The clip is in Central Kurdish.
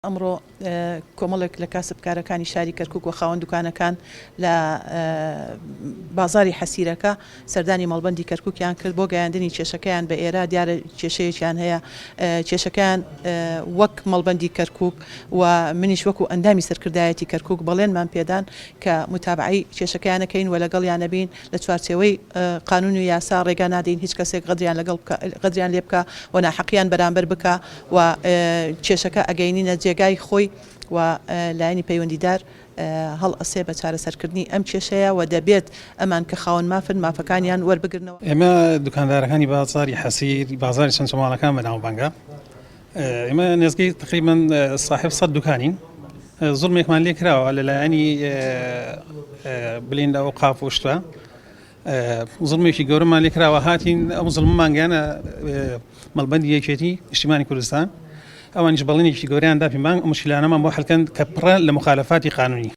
ئەمڕۆ کۆمەڵێک لە کاسبکارەکانی شاری کەرکووک و خاوەن دوکانەکان لە بازاری حەسیرەکە سەردانی مەڵبەندی کەرکووکیان کرد بۆ گەیاندنی کێشەکەیان بە ئێرە دیارە کێشەیەکیان هەیە کێشەکەیان وەک مەڵبەندی کەرکووک و منیش وەکو ئەندامی سەرکردایەتی کەرکووک بەڵێنمان پێدان کە متابعی کێشەکەیانەکەین و لەگەڵیان نەبین لە چوارچێوەی قانون و یاسا ڕێگا نادەین هیچ کەسێک غەدریان لێ بکە و ناحەقیان بەرامبەر بکە و کێشەکە ئەگەینینە جێگای خۆی و لایەنی پەیوەندیدار هەڵ ئەسێ بە چارەسەرکردنی ئەم کێشەیە و دەبێت ئەمان کە خاوەن مافن مافەکانیان وەربگرنەوە. ئێمە دوکاندارەکانی بازاری حەسیر بازاری چەند شەماڵەکان بەناوبانگە ئێمە نێزگەی تقریباً صاحب 100 دوکانین زوڵمێکمان لێ کراوە لەلایەنی بلێندا و قاف و شتە زڵمێکی گەورەمان لێ کراوە هاتین ئەم زڵممان گیانە مەڵبەندی یەکێتی نیشتیمانی کوردستان ئەوانیش بەڵێنێکی گەوریان داپیمان مشکلانەمان بۆ حەلکەن کە پڕە لە مخالەفاتی قانونی